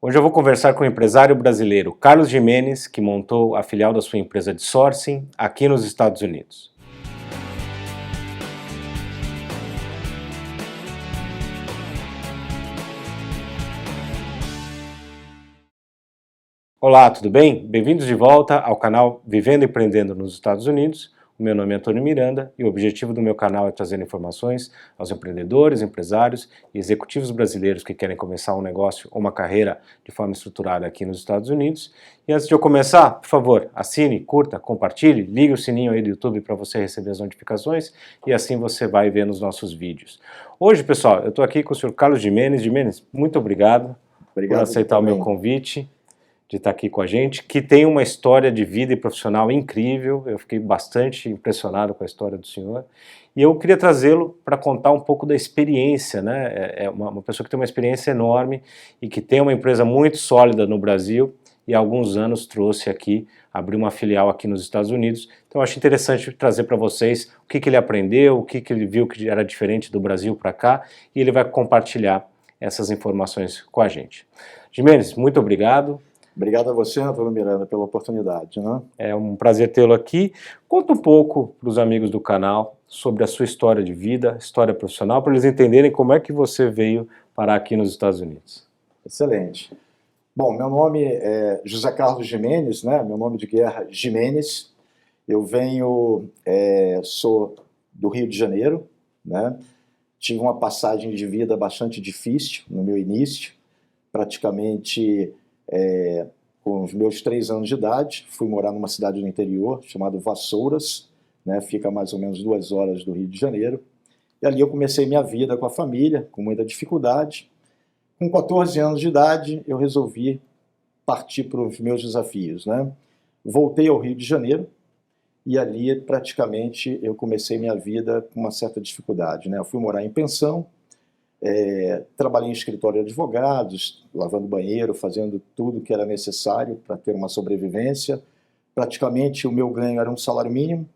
Hoje eu vou conversar com o empresário brasileiro Carlos Gimenez, que montou a filial da sua empresa de sourcing aqui nos Estados Unidos. Olá, tudo bem? Bem-vindos de volta ao canal Vivendo e Empreendendo nos Estados Unidos. O meu nome é Antônio Miranda e o objetivo do meu canal é trazer informações aos empreendedores, empresários e executivos brasileiros que querem começar um negócio ou uma carreira de forma estruturada aqui nos Estados Unidos. E antes de eu começar, por favor, assine, curta, compartilhe, ligue o sininho aí do YouTube para você receber as notificações e assim você vai vendo os nossos vídeos. Hoje, pessoal, eu estou aqui com o senhor Carlos Gimenez. Gimenez, muito obrigado por aceitar o meu convite de estar aqui com a gente, que tem uma história de vida e profissional incrível. Eu fiquei bastante impressionado com a história do senhor, e eu queria trazê-lo para contar um pouco da experiência, né? É uma pessoa que tem uma experiência enorme e que tem uma empresa muito sólida no Brasil e há alguns anos trouxe aqui, abriu uma filial aqui nos Estados Unidos. Então eu acho interessante trazer para vocês o que ele aprendeu, o que ele viu que era diferente do Brasil para cá, e ele vai compartilhar essas informações com a gente. Gimenez, muito obrigado. Obrigado a você, Antônio Miranda, pela oportunidade, né? É um prazer tê-lo aqui. Conta um pouco para os amigos do canal sobre a sua história de vida, história profissional, para eles entenderem como é que você veio parar aqui nos Estados Unidos. Excelente. Bom, meu nome é José Carlos Gimenez, né? Meu nome de guerra Gimenez. Eu sou do Rio de Janeiro, né? Tive uma passagem de vida bastante difícil no meu início, praticamente com os meus 3 anos de idade, fui morar numa cidade do interior chamada Vassouras, né, fica a mais ou menos 2 horas do Rio de Janeiro, e ali eu comecei minha vida com a família, com muita dificuldade. Com 14 anos de idade, eu resolvi partir para os meus desafios, né? Voltei ao Rio de Janeiro, e ali praticamente eu comecei minha vida com uma certa dificuldade, né? Eu fui morar em pensão, trabalhei em escritório de advogados, lavando banheiro, fazendo tudo que era necessário para ter uma sobrevivência. Praticamente o meu ganho era um salário mínimo.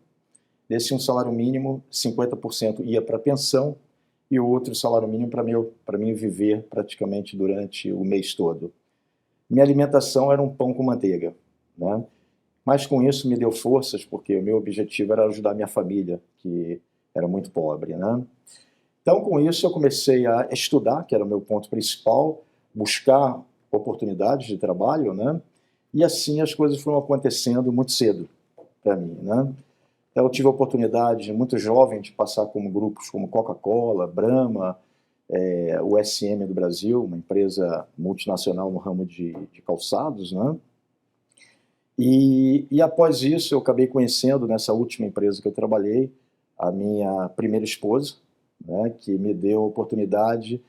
Desse um salário mínimo, 50% ia para a pensão e o outro salário mínimo para mim viver praticamente durante o mês todo. Minha alimentação era um pão com manteiga, né? Mas com isso me deu forças, porque o meu objetivo era ajudar minha família, que era muito pobre, né? Então, com isso, eu comecei a estudar, que era o meu ponto principal, buscar oportunidades de trabalho, né? E assim as coisas foram acontecendo muito cedo para mim, né? Então, eu tive a oportunidade, muito jovem, de passar com grupos como Coca-Cola, Brahma, o SM do Brasil, uma empresa multinacional no ramo de calçados, né? E após isso, eu acabei conhecendo, nessa última empresa que eu trabalhei, a minha primeira esposa, né, que me deu a oportunidade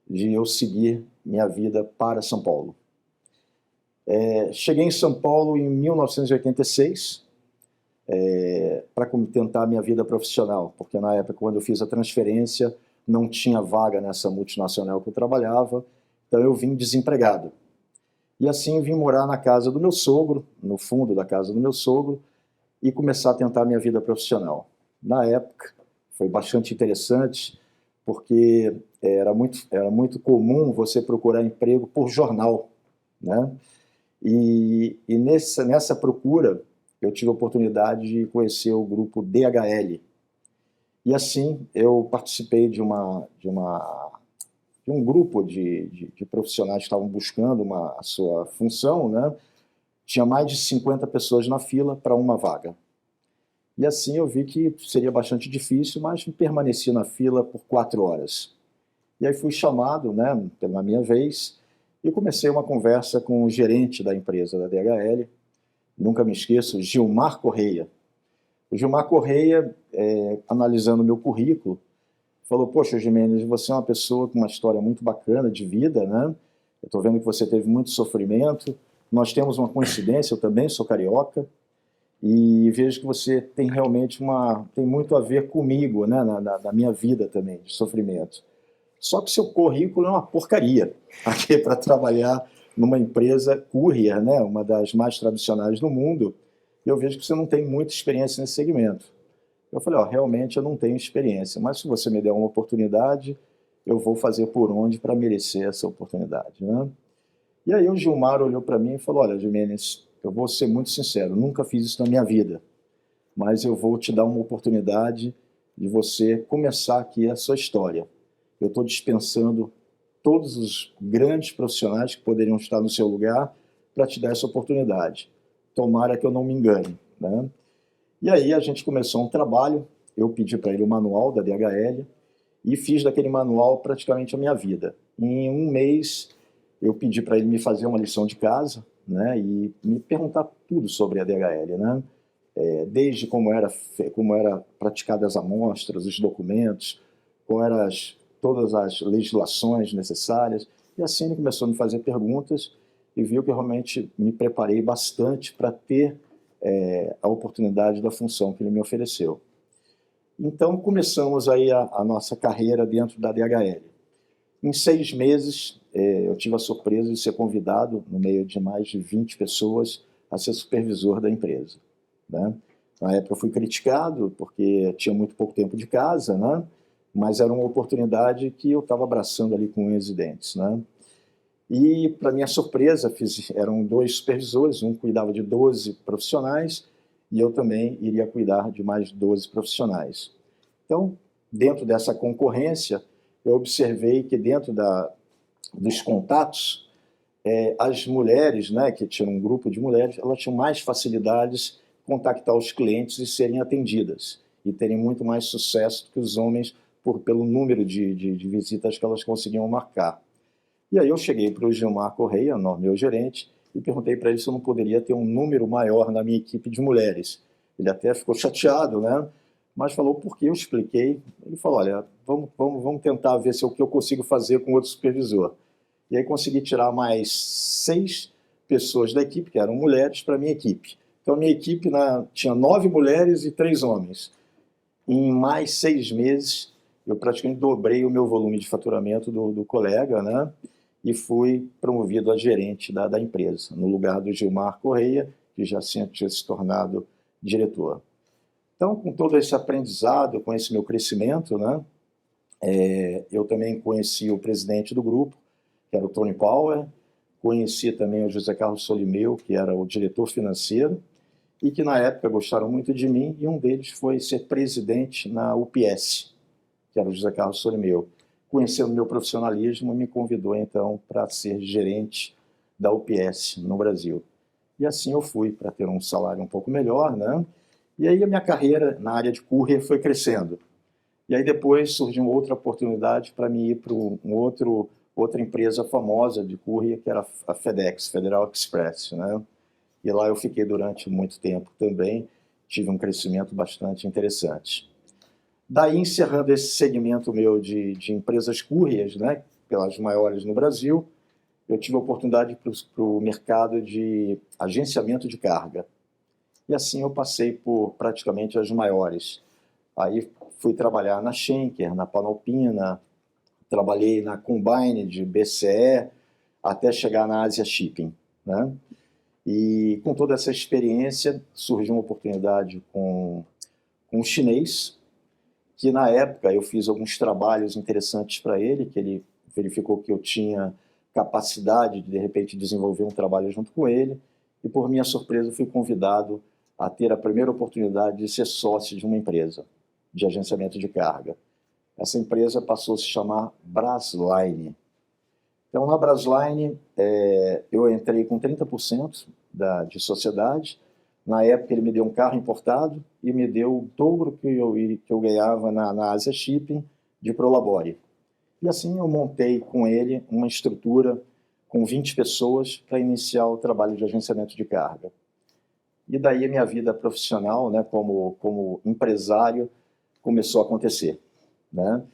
de eu seguir minha vida para São Paulo. Cheguei em São Paulo em 1986 para tentar minha vida profissional, porque na época, quando eu fiz a transferência, não tinha vaga nessa multinacional que eu trabalhava, então eu vim desempregado. E assim vim morar na casa do meu sogro, no fundo da casa do meu sogro, e começar a tentar minha vida profissional. Na época, foi bastante interessante, porque era muito comum você procurar emprego por jornal, né? E nessa procura, eu tive a oportunidade de conhecer o grupo DHL. E assim, eu participei de um grupo de profissionais que estavam buscando a sua função, né? Tinha mais de 50 pessoas na fila para uma vaga. E assim eu vi que seria bastante difícil, mas permaneci na fila por 4 horas. E aí fui chamado, né, pela minha vez, e comecei uma conversa com o gerente da empresa, da DHL, nunca me esqueço, Gilmar Correia. O Gilmar Correia, analisando o meu currículo, falou: poxa, Gimenez, você é uma pessoa com uma história muito bacana de vida, né? Eu estou vendo que você teve muito sofrimento, nós temos uma coincidência, eu também sou carioca, e vejo que você tem realmente tem muito a ver comigo, né, na minha vida também, de sofrimento. Só que seu currículo é uma porcaria, aqui para trabalhar numa empresa courier, né, uma das mais tradicionais do mundo, e eu vejo que você não tem muita experiência nesse segmento. Eu falei: realmente eu não tenho experiência, mas se você me der uma oportunidade, eu vou fazer por onde para merecer essa oportunidade, né? E aí o Gilmar olhou para mim e falou, olha, Gimenez, eu vou ser muito sincero, nunca fiz isso na minha vida, mas eu vou te dar uma oportunidade de você começar aqui a sua história. Eu estou dispensando todos os grandes profissionais que poderiam estar no seu lugar para te dar essa oportunidade. Tomara que eu não me engane, né? E aí a gente começou um trabalho, eu pedi para ele o manual da DHL e fiz daquele manual praticamente a minha vida. Em um mês eu pedi para ele me fazer uma lição de casa, né, e me perguntar tudo sobre a DHL, né? Desde como era praticadas as amostras, os documentos, todas as legislações necessárias. E assim ele começou a me fazer perguntas e viu que eu realmente me preparei bastante para ter a oportunidade da função que ele me ofereceu. Então começamos aí a nossa carreira dentro da DHL. Em 6 meses, eu tive a surpresa de ser convidado, no meio de mais de 20 pessoas, a ser supervisor da empresa, né? Na época eu fui criticado, porque tinha muito pouco tempo de casa, né? Mas era uma oportunidade que eu estava abraçando ali com unhas e dentes, né? E, para minha surpresa, eram 2 supervisores, um cuidava de 12 profissionais e eu também iria cuidar de mais 12 profissionais. Então, dentro dessa concorrência, eu observei que dentro dos contatos, as mulheres, né, que tinham um grupo de mulheres, elas tinham mais facilidades em contactar os clientes e serem atendidas, e terem muito mais sucesso do que os homens pelo número de visitas que elas conseguiam marcar. E aí eu cheguei para o Gilmar Correia, meu gerente, e perguntei para ele se eu não poderia ter um número maior na minha equipe de mulheres. Ele até ficou chateado, né? Mas falou por que eu expliquei. Ele falou, olha, vamos tentar ver se é o que eu consigo fazer com outro supervisor. E aí consegui tirar mais 6 pessoas da equipe, que eram mulheres, para a minha equipe. Então a minha equipe tinha 9 mulheres e 3 homens. Em mais 6 meses, eu praticamente dobrei o meu volume de faturamento do colega, né? E fui promovido a gerente da empresa, no lugar do Gilmar Correia, que já tinha se tornado diretor. Então, com todo esse aprendizado, com esse meu crescimento, né, eu também conheci o presidente do grupo, que era o Tony Power, conheci também o José Carlos Solimeu, que era o diretor financeiro, e que na época gostaram muito de mim, e um deles foi ser presidente na UPS, que era o José Carlos Solimeu. Conhecendo meu profissionalismo, me convidou então para ser gerente da UPS no Brasil. E assim eu fui, para ter um salário um pouco melhor, né? E aí a minha carreira na área de courier foi crescendo. E aí depois surgiu outra oportunidade para mim ir para outra empresa famosa de courier, que era a FedEx, Federal Express, né? E lá eu fiquei durante muito tempo também, tive um crescimento bastante interessante. Daí, encerrando esse segmento meu de empresas couriers, né, pelas maiores no Brasil, eu tive a oportunidade para o mercado de agenciamento de carga. E assim eu passei por praticamente as maiores. Aí fui trabalhar na Schenker, na Panalpina, trabalhei na Combine de BCE, até chegar na Asia Shipping, né? E com toda essa experiência, surgiu uma oportunidade com um chinês, que na época eu fiz alguns trabalhos interessantes para ele, que ele verificou que eu tinha capacidade de repente, desenvolver um trabalho junto com ele, e por minha surpresa fui convidado a ter a primeira oportunidade de ser sócio de uma empresa de agenciamento de carga. Essa empresa passou a se chamar Brasline. Então, na Brasline, eu entrei com 30% de sociedade. Na época, ele me deu um carro importado e me deu o dobro que eu ganhava na Asia Shipping de Prolabore. E assim eu montei com ele uma estrutura com 20 pessoas para iniciar o trabalho de agenciamento de carga. E daí a minha vida profissional, né, como empresário, começou a acontecer, né?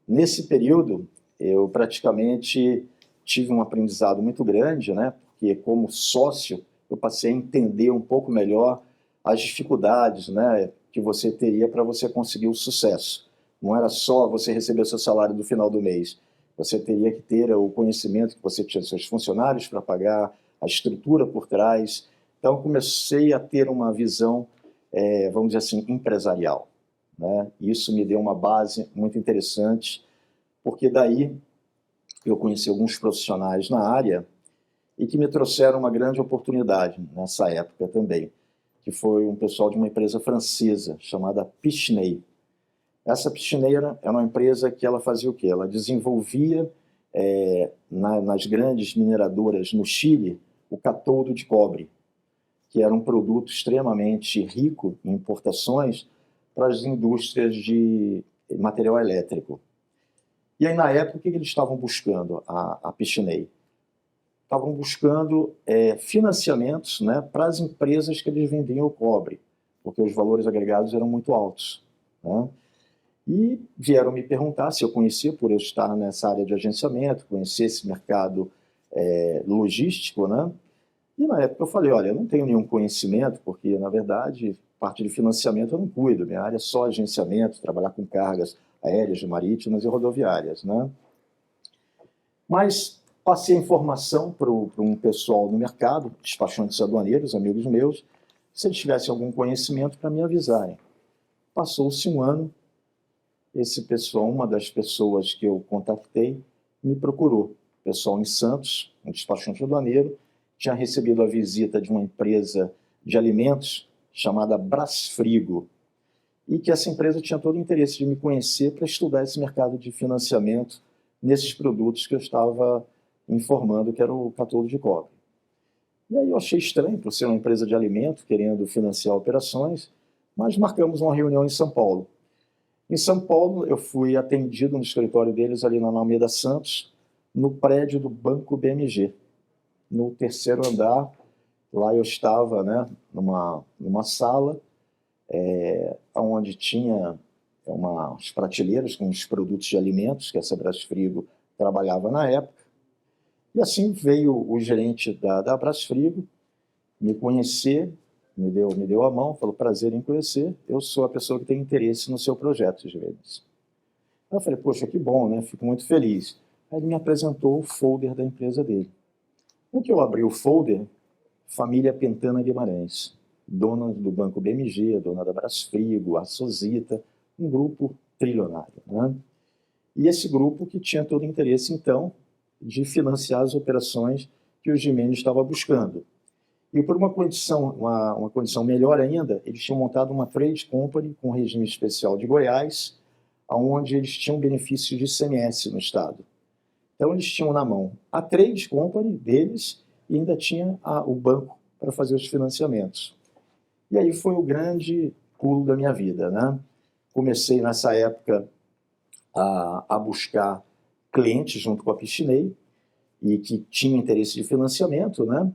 Nesse período, eu praticamente tive um aprendizado muito grande, né? Porque como sócio, eu passei a entender um pouco melhor as dificuldades, né, que você teria para você conseguir o sucesso. Não era só você receber o seu salário no final do mês. Você teria que ter o conhecimento que você tinha dos seus funcionários para pagar, a estrutura por trás. Então, comecei a ter uma visão, vamos dizer assim, empresarial, né? Isso me deu uma base muito interessante, porque daí eu conheci alguns profissionais na área e que me trouxeram uma grande oportunidade nessa época também, que foi um pessoal de uma empresa francesa chamada Pichiney. Essa Pichiney era uma empresa que ela fazia o quê? Ela desenvolvia nas grandes mineradoras no Chile o catodo de cobre, que era um produto extremamente rico em importações para as indústrias de material elétrico. E aí, na época, o que eles estavam buscando, a Pichiney? Estavam buscando financiamentos, né, para as empresas que eles vendiam o cobre, porque os valores agregados eram muito altos, né? E vieram me perguntar se eu conhecia, por eu estar nessa área de agenciamento, conhecer esse mercado logístico, né? E na época eu falei, olha, eu não tenho nenhum conhecimento, porque, na verdade, parte de financiamento eu não cuido, minha área é só agenciamento, trabalhar com cargas aéreas, marítimas e rodoviárias, né? Mas passei a informação para um pessoal no mercado, despachantes aduaneiros, amigos meus, se eles tivessem algum conhecimento para me avisarem. Passou-se um ano, esse pessoal, uma das pessoas que eu contatei, me procurou. Pessoal em Santos, um despachante aduaneiro, tinha recebido a visita de uma empresa de alimentos chamada Brasfrigo, e que essa empresa tinha todo o interesse de me conhecer para estudar esse mercado de financiamento nesses produtos que eu estava informando que era o catodo de cobre. E aí eu achei estranho, por ser uma empresa de alimento, querendo financiar operações, mas marcamos uma reunião em São Paulo. Em São Paulo, eu fui atendido no escritório deles, ali na Alameda Santos, no prédio do Banco BMG. No terceiro andar, lá eu estava, né, numa sala, onde tinha umas prateleiras com os produtos de alimentos, que essa Brasfrigo trabalhava na época. E assim veio o gerente da Brasfrigo me conhecer, me deu a mão, falou, prazer em conhecer, eu sou a pessoa que tem interesse no seu projeto de vendas. Aí eu falei, poxa, que bom, né? Fico muito feliz. Aí ele me apresentou o folder da empresa dele. No que eu abri o folder, família Pentana Guimarães, dona do Banco BMG, dona da Brasfrigo, a Sozita, um grupo trilionário, né? E esse grupo que tinha todo o interesse, então, de financiar as operações que o Gimenez estava buscando. E por uma condição melhor ainda, eles tinham montado uma trade company com regime especial de Goiás, onde eles tinham benefício de ICMS no estado. Então eles tinham na mão a trade company deles e ainda tinha o banco para fazer os financiamentos. E aí foi o grande pulo da minha vida, né? Comecei nessa época a buscar clientes junto com a Pichiney e que tinham interesse de financiamento, né?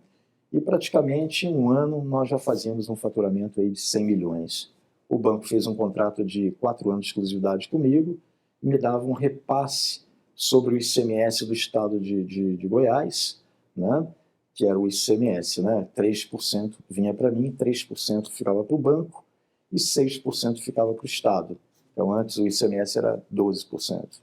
E praticamente em um ano nós já fazíamos um faturamento aí de 100 milhões. O banco fez um contrato de 4 anos de exclusividade comigo e me dava um repasse sobre o ICMS do estado de Goiás, né? Que era o ICMS, né? 3% vinha para mim, 3% ficava para o banco e 6% ficava para o estado. Então antes o ICMS era 12%.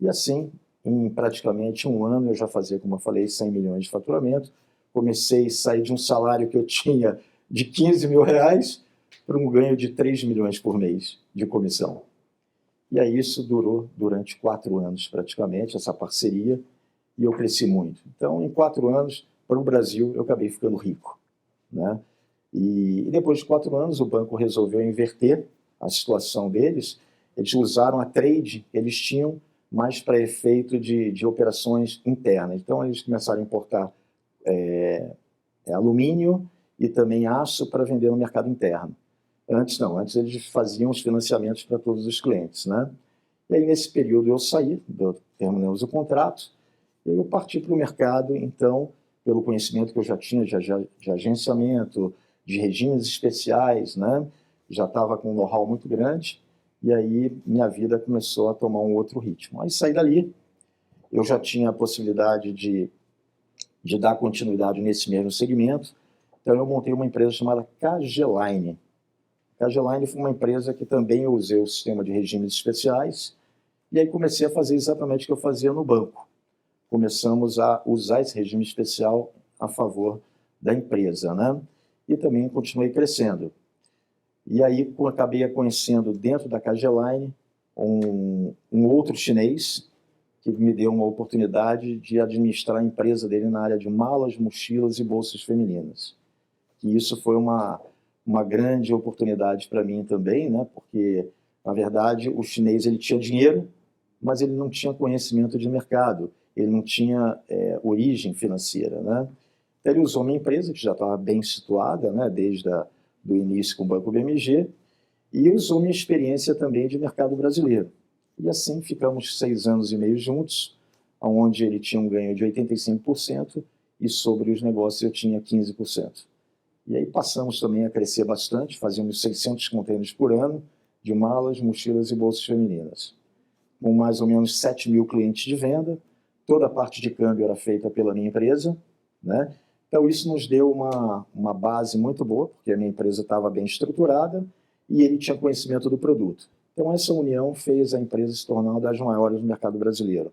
E assim, em praticamente um ano eu já fazia, como eu falei, 100 milhões de faturamento. Comecei a sair de um salário que eu tinha de 15 mil reais para um ganho de 3 milhões por mês de comissão. E aí isso durou durante 4 anos praticamente, essa parceria, e eu cresci muito. Então, em 4 anos, para o Brasil, eu acabei ficando rico, né? E depois de 4 anos, o banco resolveu inverter a situação deles. Eles usaram a trade que eles tinham mais para efeito de operações internas. Então, eles começaram a importar alumínio e também aço para vender no mercado interno. Antes não, antes eles faziam os financiamentos para todos os clientes, né? E aí nesse período eu saí, terminamos o contrato, e eu parti para o mercado, então, pelo conhecimento que eu já tinha de agenciamento, de regimes especiais, né? Já estava com um know-how muito grande, e aí minha vida começou a tomar um outro ritmo. Aí saí dali, eu já tinha a possibilidade de dar continuidade nesse mesmo segmento, então eu montei uma empresa chamada KG-Line. KG-Line foi uma empresa que também eu usei o sistema de regimes especiais, e aí comecei a fazer exatamente o que eu fazia no banco. Começamos a usar esse regime especial a favor da empresa, né? E também continuei crescendo. E aí acabei conhecendo dentro da KG-Line um outro chinês, que me deu uma oportunidade de administrar a empresa dele na área de malas, mochilas e bolsas femininas. E isso foi uma grande oportunidade para mim também, né? Porque, na verdade, o chinês ele tinha dinheiro, mas ele não tinha conhecimento de mercado, ele não tinha origem financeira, né? Então, ele usou minha empresa, que já estava bem situada, né? Desde do início com o Banco BMG, e usou minha experiência também de mercado brasileiro. E assim ficamos 6 anos e meio juntos, onde ele tinha um ganho de 85% e sobre os negócios eu tinha 15%. E aí passamos também a crescer bastante, fazíamos 600 contêineres por ano de malas, mochilas e bolsas femininas. Com mais ou menos 7 mil clientes de venda, toda a parte de câmbio era feita pela minha empresa, né? Então isso nos deu uma base muito boa, porque a minha empresa estava bem estruturada e ele tinha conhecimento do produto. Então essa união fez a empresa se tornar uma das maiores no mercado brasileiro.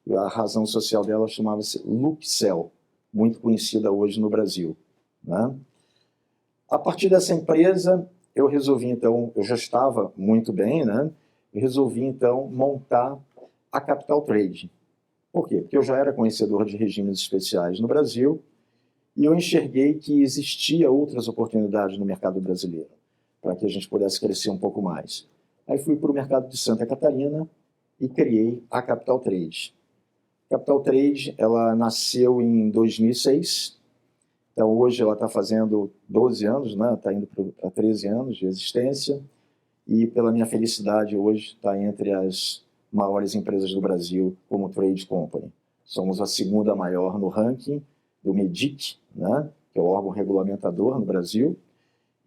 E a razão social dela chamava-se Luxel, muito conhecida hoje no Brasil, né? A partir dessa empresa, eu resolvi então, eu já estava muito bem, né? Eu resolvi então montar a Capital Trade. Por quê? Porque eu já era conhecedor de regimes especiais no Brasil e eu enxerguei que existia outras oportunidades no mercado brasileiro para que a gente pudesse crescer um pouco mais. Aí fui para o mercado de Santa Catarina e criei a Capital Trade. A Capital Trade, ela nasceu em 2006. Então, hoje ela está fazendo 12 anos, né? Está indo para 13 anos de existência e, pela minha felicidade, hoje está entre as maiores empresas do Brasil como Trade Company. Somos a segunda maior no ranking do MEDIC, né? Que é o órgão regulamentador no Brasil,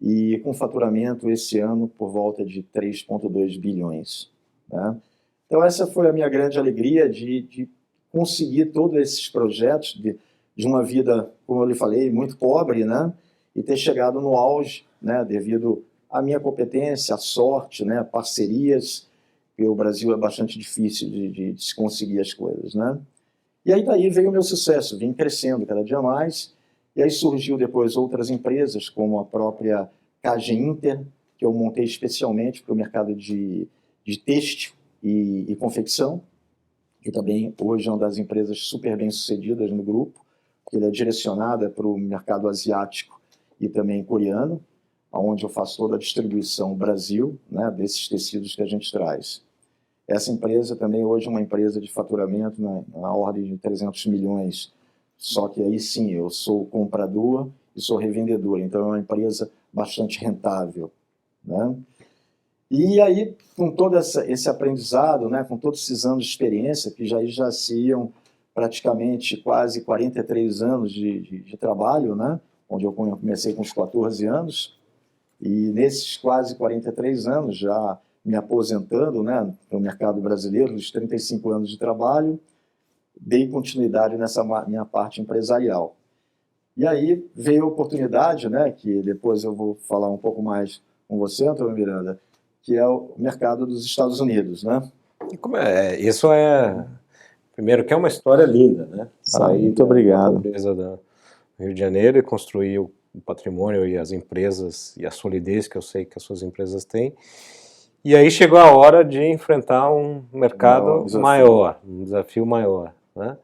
e com faturamento esse ano por volta de 3,2 bilhões. Né? Então, essa foi a minha grande alegria de conseguir todos esses projetos de uma vida, como eu lhe falei, muito pobre, né? E ter chegado no auge, né? Devido à minha competência, à sorte, né? Parcerias, porque o Brasil é bastante difícil de se conseguir as coisas, né? E aí daí veio o meu sucesso, vim crescendo cada dia mais, e aí surgiu depois outras empresas, como a própria KG Inter, que eu montei especialmente para o mercado de têxtil e confecção, que também hoje é uma das empresas super bem-sucedidas no grupo, que ele é direcionada para o mercado asiático e também coreano, onde eu faço toda a distribuição Brasil, né, desses tecidos que a gente traz. Essa empresa também hoje é uma empresa de faturamento na ordem de 300 milhões, só que aí sim, eu sou comprador e sou revendedor, então é uma empresa bastante rentável, né? E aí, com todo esse aprendizado, né, com todos esses anos de experiência, que já iam praticamente quase 43 anos de trabalho, né, onde eu comecei com os 14 anos, e nesses quase 43 anos, já me aposentando, né, no mercado brasileiro, dos 35 anos de trabalho, dei continuidade nessa minha parte empresarial. E aí veio a oportunidade, né, que depois eu vou falar um pouco mais com você, Antônio Miranda, que é o mercado dos Estados Unidos, né? E como isso primeiro que é uma história linda, né? Sair muito obrigado. da pobreza do Rio de Janeiro e construir o patrimônio e as empresas e a solidez que eu sei que as suas empresas têm. E aí chegou a hora de enfrentar um mercado maior, um desafio maior, né?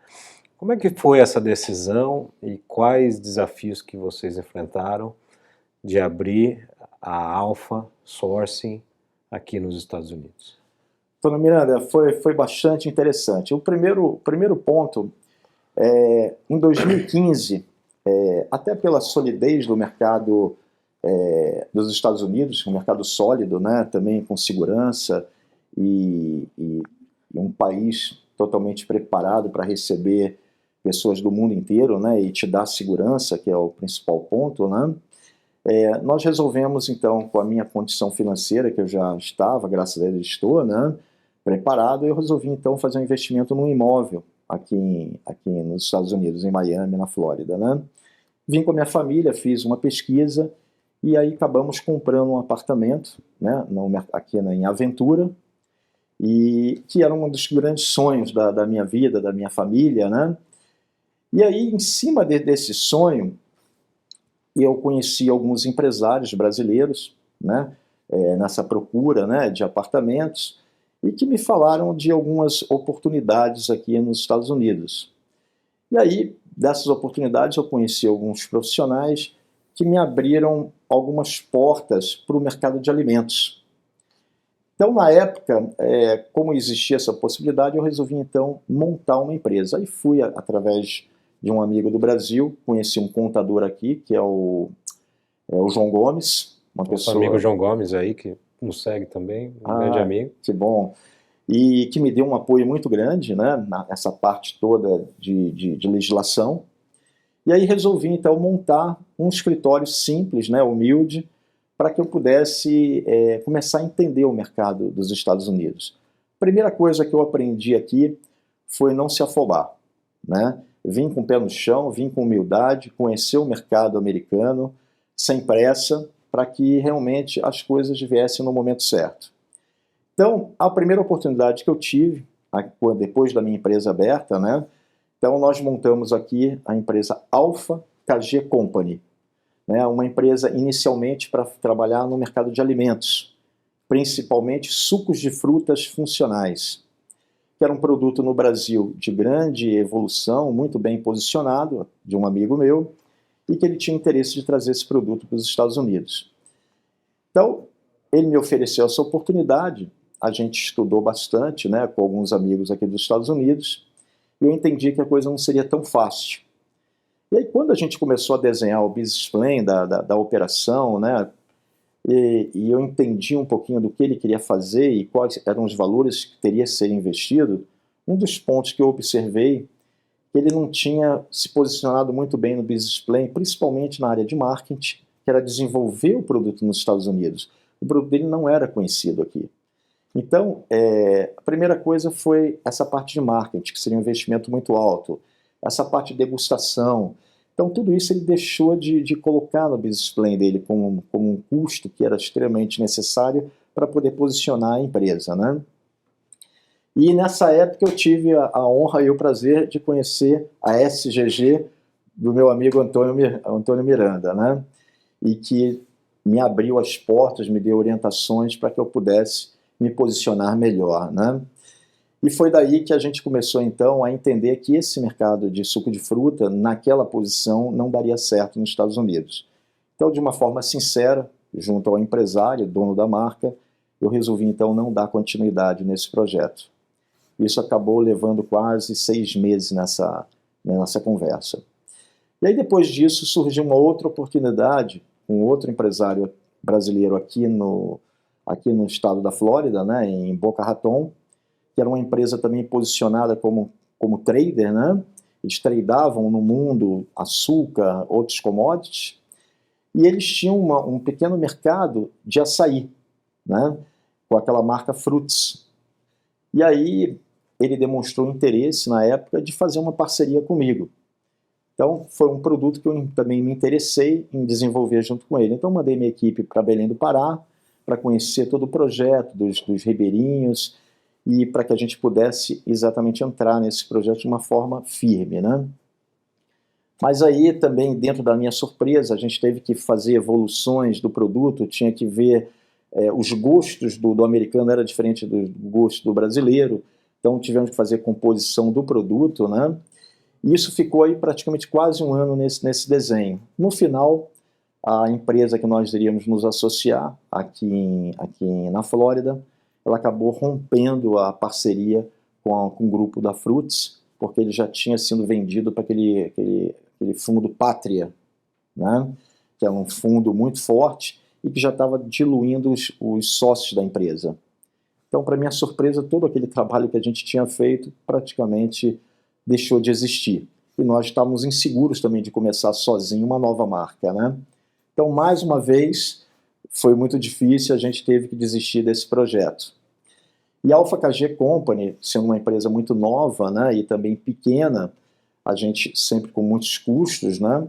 Como é que foi essa decisão e quais desafios que vocês enfrentaram de abrir a Alpha Sourcing aqui nos Estados Unidos? Antônio Miranda, foi bastante interessante. O primeiro ponto, em 2015, até pela solidez do mercado dos Estados Unidos, um mercado sólido, né, também com segurança e um país totalmente preparado para receber pessoas do mundo inteiro, né, e te dar segurança, que é o principal ponto, né? Nós resolvemos, então, com a minha condição financeira, que eu já estava, graças a Deus estou, né, preparado, eu resolvi, então, fazer um investimento num imóvel aqui nos Estados Unidos, em Miami, na Flórida, né? Vim com a minha família, fiz uma pesquisa e aí acabamos comprando um apartamento, né, aqui em Aventura, e que era um dos grandes sonhos da minha vida, da minha família, né? E aí, em cima desse sonho, eu conheci alguns empresários brasileiros, né, nessa procura, né, de apartamentos, e que me falaram de algumas oportunidades aqui nos Estados Unidos. E aí, dessas oportunidades, eu conheci alguns profissionais que me abriram algumas portas para o mercado de alimentos. Então, na época, como existia essa possibilidade, eu resolvi, então, montar uma empresa. Aí fui, através de um amigo do Brasil, conheci um contador aqui, que é o João Gomes, uma pessoa... Nosso amigo João Gomes aí, que nos segue também, um grande amigo. Que bom. E que me deu um apoio muito grande, né, nessa parte toda de legislação. E aí resolvi, então, montar um escritório simples, né, humilde, para que eu pudesse começar a entender o mercado dos Estados Unidos. A primeira coisa que eu aprendi aqui foi não se afobar, né? Vim com o pé no chão, vim com humildade, conhecer o mercado americano, sem pressa, para que realmente as coisas viessem no momento certo. Então, a primeira oportunidade que eu tive, depois da minha empresa aberta, né? Então, nós montamos aqui a empresa Alpha KG Company, né? Uma empresa inicialmente para trabalhar no mercado de alimentos, principalmente sucos de frutas funcionais, que era um produto no Brasil de grande evolução, muito bem posicionado, de um amigo meu, e que ele tinha interesse de trazer esse produto para os Estados Unidos. Então, ele me ofereceu essa oportunidade, a gente estudou bastante, né, com alguns amigos aqui dos Estados Unidos, e eu entendi que a coisa não seria tão fácil. E aí, quando a gente começou a desenhar o business plan da operação, né, e eu entendi um pouquinho do que ele queria fazer e quais eram os valores que teria que ser investido, um dos pontos que eu observei que ele não tinha se posicionado muito bem no business plan, principalmente na área de marketing, que era desenvolver o produto nos Estados Unidos. O produto dele não era conhecido aqui. Então, a primeira coisa foi essa parte de marketing, que seria um investimento muito alto, essa parte de degustação. Então, tudo isso ele deixou de colocar no business plan dele como um custo que era extremamente necessário para poder posicionar a empresa, né? E nessa época eu tive a honra e o prazer de conhecer a SGG do meu amigo Antônio Miranda, né? E que me abriu as portas, me deu orientações para que eu pudesse me posicionar melhor, né? E foi daí que a gente começou, então, a entender que esse mercado de suco de fruta, naquela posição, não daria certo nos Estados Unidos. Então, de uma forma sincera, junto ao empresário, dono da marca, eu resolvi, então, não dar continuidade nesse projeto. Isso acabou levando quase 6 meses nessa conversa. E aí, depois disso, surgiu uma outra oportunidade, um outro empresário brasileiro aqui no estado da Flórida, né, em Boca Raton, que era uma empresa também posicionada como trader, né? Eles tradeavam no mundo açúcar, outros commodities, e eles tinham um pequeno mercado de açaí, né? Com aquela marca Fruits. E aí ele demonstrou interesse na época de fazer uma parceria comigo. Então foi um produto que eu também me interessei em desenvolver junto com ele. Então mandei minha equipe para Belém do Pará, para conhecer todo o projeto dos ribeirinhos, e para que a gente pudesse exatamente entrar nesse projeto de uma forma firme, né? Mas aí também, dentro da minha surpresa, a gente teve que fazer evoluções do produto, tinha que ver os gostos do americano era diferente do gosto do brasileiro, então tivemos que fazer composição do produto, né? E isso ficou aí praticamente quase um ano nesse desenho. No final, a empresa que nós iríamos nos associar aqui na Flórida, ela acabou rompendo a parceria com o grupo da Fruits, porque ele já tinha sido vendido para aquele fundo Pátria, né? Que é um fundo muito forte e que já estava diluindo os sócios da empresa. Então, para minha surpresa, todo aquele trabalho que a gente tinha feito praticamente deixou de existir. E nós estávamos inseguros também de começar sozinho uma nova marca, né? Então, mais uma vez, foi muito difícil, a gente teve que desistir desse projeto. E a Alpha KG Company, sendo uma empresa muito nova, né, e também pequena, a gente sempre com muitos custos, né,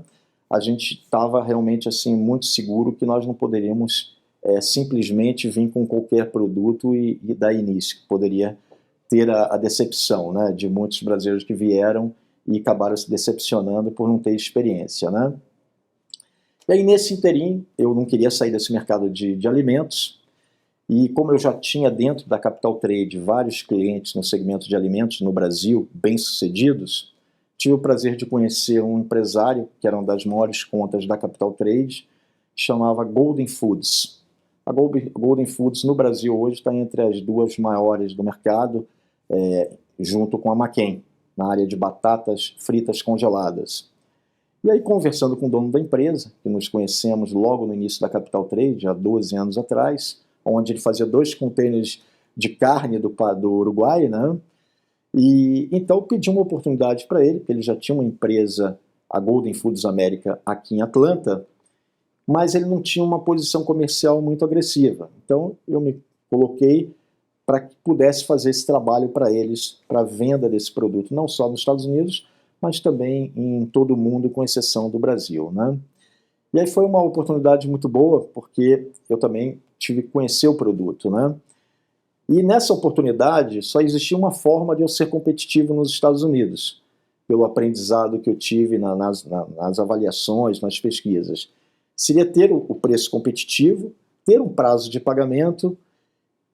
a gente estava realmente assim, muito seguro que nós não poderíamos simplesmente vir com qualquer produto e dar início. Poderia ter a decepção, né, de muitos brasileiros que vieram e acabaram se decepcionando por não ter experiência, né. E aí, nesse interim, eu não queria sair desse mercado de alimentos, E como eu já tinha dentro da Capital Trade vários clientes no segmento de alimentos no Brasil, bem-sucedidos, tive o prazer de conhecer um empresário, que era uma das maiores contas da Capital Trade, que chamava Golden Foods. A Golden Foods no Brasil hoje está entre as duas maiores do mercado, junto com a McCain, na área de batatas fritas congeladas. E aí, conversando com o dono da empresa, que nos conhecemos logo no início da Capital Trade, há 12 anos atrás, onde ele fazia 2 containers de carne do Uruguai, né? E então eu pedi uma oportunidade para ele, porque ele já tinha uma empresa, a Golden Foods América, aqui em Atlanta, mas ele não tinha uma posição comercial muito agressiva. Então eu me coloquei para que pudesse fazer esse trabalho para eles, para a venda desse produto, não só nos Estados Unidos, mas também em todo o mundo, com exceção do Brasil, né? E aí foi uma oportunidade muito boa, porque eu também tive que conhecer o produto, né? E nessa oportunidade só existia uma forma de eu ser competitivo nos Estados Unidos, pelo aprendizado que eu tive nas avaliações, nas pesquisas. Seria ter o preço competitivo, ter um prazo de pagamento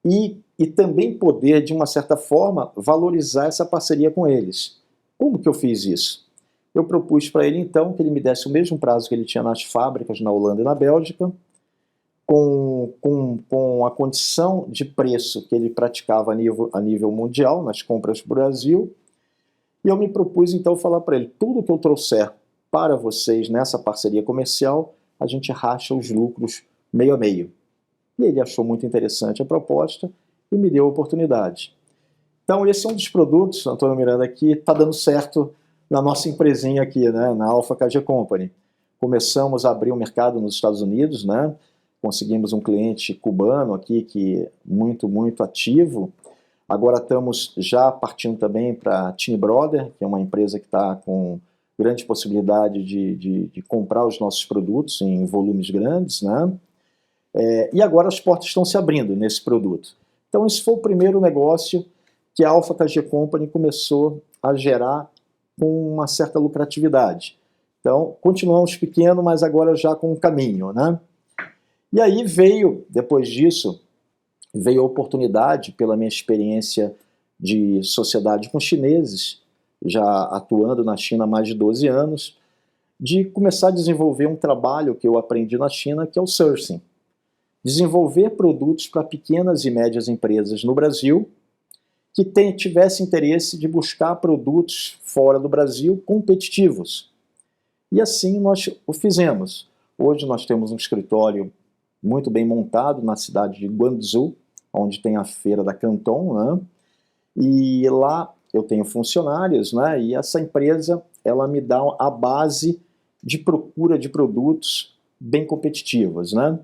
e também poder, de uma certa forma, valorizar essa parceria com eles. Como que eu fiz isso? Eu propus para ele, então, que ele me desse o mesmo prazo que ele tinha nas fábricas na Holanda e na Bélgica, com a condição de preço que ele praticava a nível mundial, nas compras para o Brasil, e eu me propus, então, falar para ele, tudo que eu trouxer para vocês nessa parceria comercial, a gente racha os lucros meio a meio. E ele achou muito interessante a proposta e me deu a oportunidade. Então, esse é um dos produtos, Antônio Miranda, que está dando certo na nossa empresinha aqui, né, na Alpha KG Company. Começamos a abrir o mercado nos Estados Unidos, né? Conseguimos um cliente cubano aqui, que muito ativo. Agora estamos já partindo também para a Team Brother, que é uma empresa que está com grande possibilidade de comprar os nossos produtos em volumes grandes, né? E agora as portas estão se abrindo nesse produto. Então esse foi o primeiro negócio que a Alpha KG Company começou a gerar com uma certa lucratividade. Então continuamos pequeno, mas agora já com um caminho, né? E aí veio, depois disso, veio a oportunidade, pela minha experiência de sociedade com chineses, já atuando na China há mais de 12 anos, de começar a desenvolver um trabalho que eu aprendi na China, que é o sourcing. Desenvolver produtos para pequenas e médias empresas no Brasil que tivesse interesse de buscar produtos fora do Brasil competitivos. E assim nós o fizemos. Hoje nós temos um escritório muito bem montado na cidade de Guangzhou, onde tem a feira da Canton, né? E lá eu tenho funcionários, né? E essa empresa ela me dá a base de procura de produtos bem competitivos, né?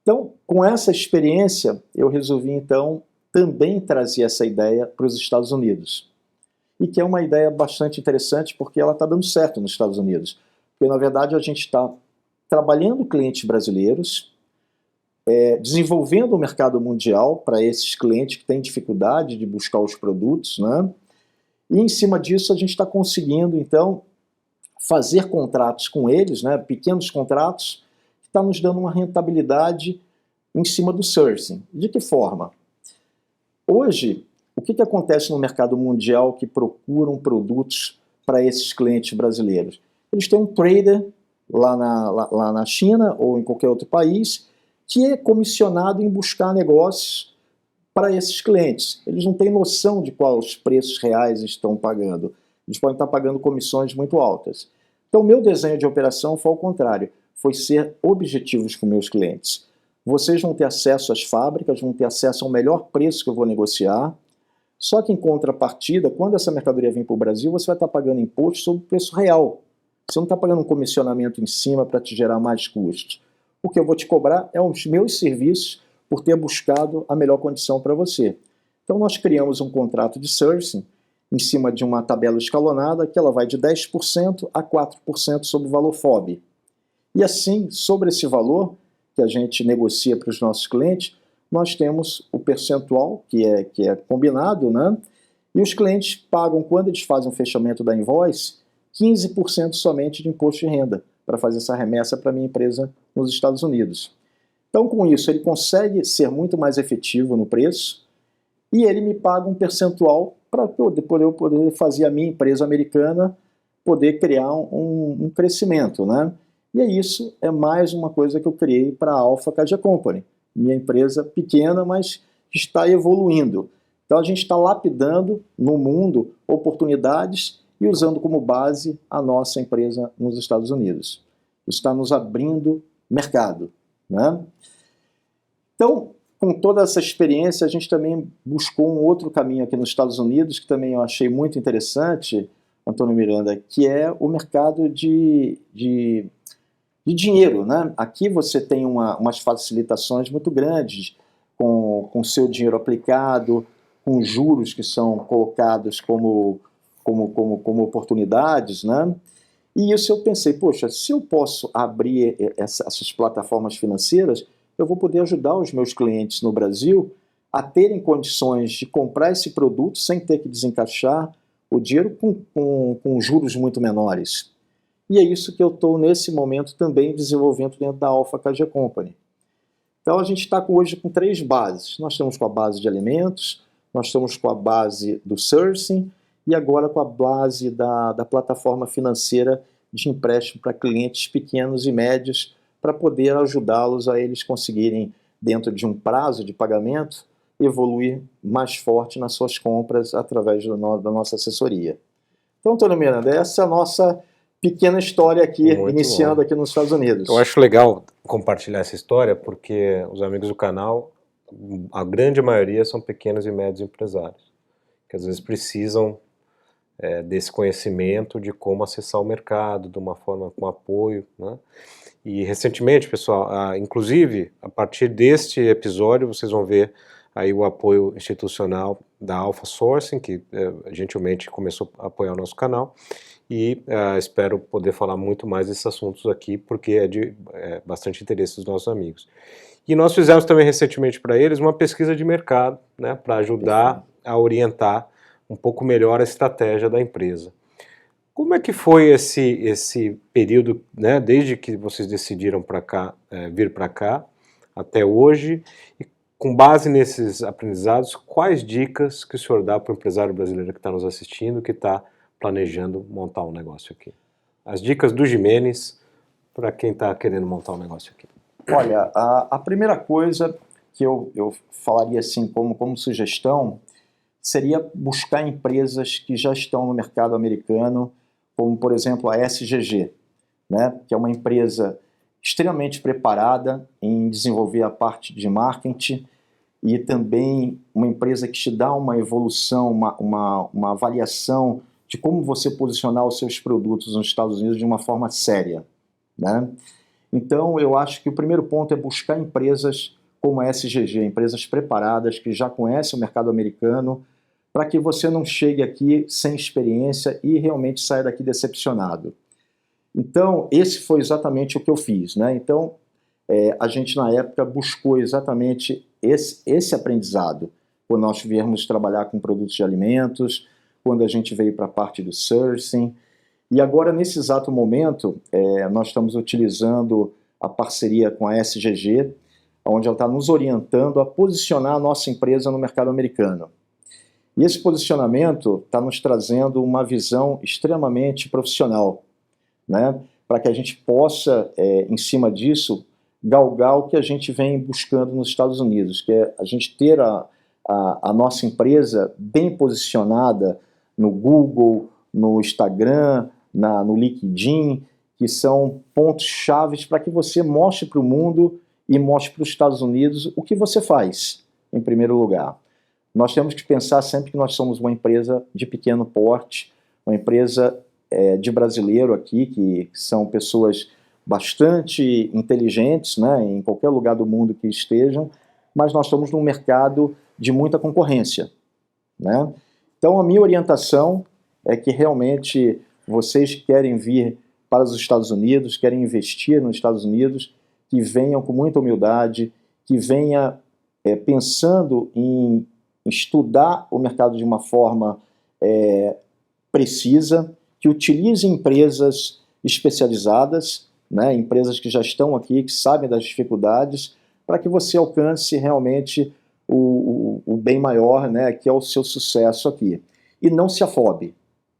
Então, com essa experiência, eu resolvi então também trazer essa ideia para os Estados Unidos. E que é uma ideia bastante interessante porque ela está dando certo nos Estados Unidos. Porque, na verdade, a gente está trabalhando clientes brasileiros, desenvolvendo o mercado mundial para esses clientes que têm dificuldade de buscar os produtos, né? E em cima disso a gente está conseguindo, então, fazer contratos com eles, né? Pequenos contratos, que está nos dando uma rentabilidade em cima do sourcing. De que forma? Hoje, o que acontece no mercado mundial que procuram produtos para esses clientes brasileiros? Eles têm um trader lá na China ou em qualquer outro país que é comissionado em buscar negócios para esses clientes. Eles não têm noção de quais os preços reais estão pagando. Eles podem estar pagando comissões muito altas. Então, o meu desenho de operação foi ao contrário. Foi ser objetivos com meus clientes. Vocês vão ter acesso às fábricas, vão ter acesso ao melhor preço que eu vou negociar. Só que, em contrapartida, quando essa mercadoria vir para o Brasil, você vai estar pagando imposto sobre o preço real. Você não está pagando um comissionamento em cima para te gerar mais custos. O que eu vou te cobrar é os meus serviços por ter buscado a melhor condição para você. Então nós criamos um contrato de sourcing em cima de uma tabela escalonada que ela vai de 10% a 4% sobre o valor FOB. E assim, sobre esse valor que a gente negocia para os nossos clientes, nós temos o percentual que é combinado, né? E os clientes pagam, quando eles fazem o fechamento da invoice, 15% somente de imposto de renda para fazer essa remessa para a minha empresa nos Estados Unidos. Então, com isso, ele consegue ser muito mais efetivo no preço e ele me paga um percentual para eu poder fazer a minha empresa americana poder criar um crescimento, né? E isso é mais uma coisa que eu criei para a Alpha Cadia Company, minha empresa pequena, mas está evoluindo. Então a gente está lapidando no mundo oportunidades e usando como base a nossa empresa nos Estados Unidos. Isso está nos abrindo mercado, né? Então, com toda essa experiência, a gente também buscou um outro caminho aqui nos Estados Unidos, que também eu achei muito interessante, Antônio Miranda, que é o mercado de dinheiro, né? Aqui você tem umas facilitações muito grandes com o seu dinheiro aplicado, com juros que são colocados como oportunidades, né? E isso eu pensei, poxa, se eu posso abrir essas plataformas financeiras, eu vou poder ajudar os meus clientes no Brasil a terem condições de comprar esse produto sem ter que desencaixar o dinheiro com juros muito menores. E é isso que eu estou, nesse momento, também desenvolvendo dentro da Alpha Cadia Company. Então, a gente está hoje com 3 bases. Nós estamos com a base de alimentos, nós estamos com a base do sourcing e agora com a base da plataforma financeira de empréstimo para clientes pequenos e médios, para poder ajudá-los a eles conseguirem, dentro de um prazo de pagamento, evoluir mais forte nas suas compras através da nossa assessoria. Então, Antônio Miranda, essa é a nossa pequena história aqui, Muito iniciando bom. aqui nos Estados Unidos. Eu acho legal compartilhar essa história porque os amigos do canal, a grande maioria são pequenos e médios empresários, que às vezes precisam desse conhecimento de como acessar o mercado, de uma forma com apoio, né? E recentemente, pessoal, inclusive a partir deste episódio vocês vão ver aí o apoio institucional da Alpha Sourcing, que gentilmente começou a apoiar o nosso canal, e espero poder falar muito mais desses assuntos aqui, porque é de bastante interesse dos nossos amigos. E nós fizemos também recentemente para eles uma pesquisa de mercado, né, para ajudar a orientar um pouco melhor a estratégia da empresa. Como é que foi esse período, né, desde que vocês decidiram vir para cá até hoje? E com base nesses aprendizados, quais dicas que o senhor dá para o empresário brasileiro que está nos assistindo, que está planejando montar um negócio aqui? As dicas do Jimenez para quem está querendo montar um negócio aqui. Olha, a primeira coisa que eu falaria assim como sugestão seria buscar empresas que já estão no mercado americano, como, por exemplo, a SGG, né, que é uma empresa extremamente preparada em desenvolver a parte de marketing e também uma empresa que te dá uma evolução, uma avaliação de como você posicionar os seus produtos nos Estados Unidos de uma forma séria, né? Então, eu acho que o primeiro ponto é buscar empresas como a SGG, empresas preparadas, que já conhecem o mercado americano, para que você não chegue aqui sem experiência e realmente saia daqui decepcionado. Então, esse foi exatamente o que eu fiz, né? Então, a gente, na época, buscou exatamente esse aprendizado, quando nós viemos trabalhar com produtos de alimentos, quando a gente veio para a parte do sourcing. E agora, nesse exato momento, nós estamos utilizando a parceria com a SGG, onde ela está nos orientando a posicionar a nossa empresa no mercado americano. E esse posicionamento está nos trazendo uma visão extremamente profissional, né? Para que a gente possa, em cima disso, galgar o que a gente vem buscando nos Estados Unidos, que é a gente ter a nossa empresa bem posicionada no Google, no Instagram, no LinkedIn, que são pontos chaves para que você mostre para o mundo e mostre para os Estados Unidos o que você faz, em primeiro lugar. Nós temos que pensar sempre que nós somos uma empresa de pequeno porte, uma empresa de brasileiro aqui, que são pessoas bastante inteligentes, né, em qualquer lugar do mundo que estejam, mas nós estamos num mercado de muita concorrência, né? Então, a minha orientação é que realmente vocês que querem vir para os Estados Unidos, querem investir nos Estados Unidos, que venham com muita humildade, que venha pensando em estudar o mercado de uma forma precisa, que utilize empresas especializadas, né, empresas que já estão aqui, que sabem das dificuldades, para que você alcance realmente o bem maior, né, que é o seu sucesso aqui. E não se afobe,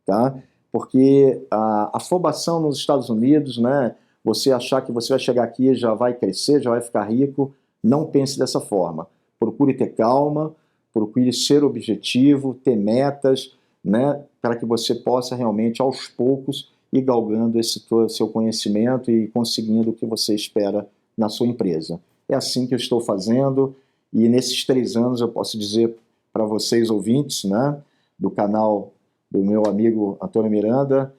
tá? Porque a afobação nos Estados Unidos, né, você achar que você vai chegar aqui e já vai crescer, já vai ficar rico, não pense dessa forma. Procure ter calma, procure ser objetivo, ter metas, né, para que você possa realmente, aos poucos, ir galgando esse seu conhecimento e conseguindo o que você espera na sua empresa. É assim que eu estou fazendo, e nesses 3 anos eu posso dizer para vocês, ouvintes, né, do canal do meu amigo Antônio Miranda,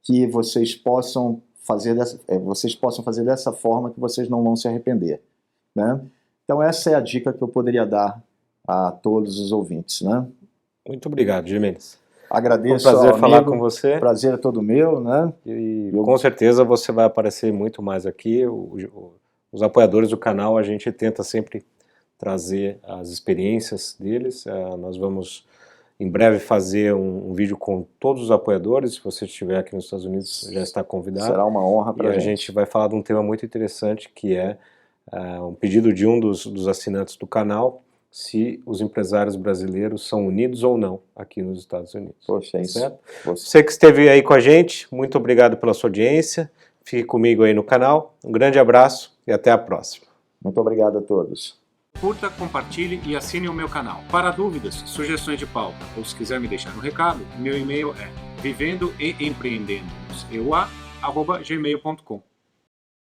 que vocês possam fazer dessa forma que vocês não vão se arrepender, né? Então essa é a dica que eu poderia dar a todos os ouvintes, né? Muito obrigado, Gimenez. Agradeço. Foi um prazer falar amigo, com você. Prazer é todo meu, né? E com certeza você vai aparecer muito mais aqui. Os apoiadores do canal, a gente tenta sempre trazer as experiências deles. Nós vamos em breve fazer um vídeo com todos os apoiadores. Se você estiver aqui nos Estados Unidos, já está convidado. Será uma honra para a gente. E a gente vai falar de um tema muito interessante, que é um pedido de um dos assinantes do canal, se os empresários brasileiros são unidos ou não aqui nos Estados Unidos. Poxa, é isso. Certo? Você que esteve aí com a gente, muito obrigado pela sua audiência. Fique comigo aí no canal. Um grande abraço e até a próxima. Muito obrigado a todos. Curta, compartilhe e assine o meu canal. Para dúvidas, sugestões de pauta ou se quiser me deixar um recado, meu e-mail é vivendoeempreendendo@gmail.com.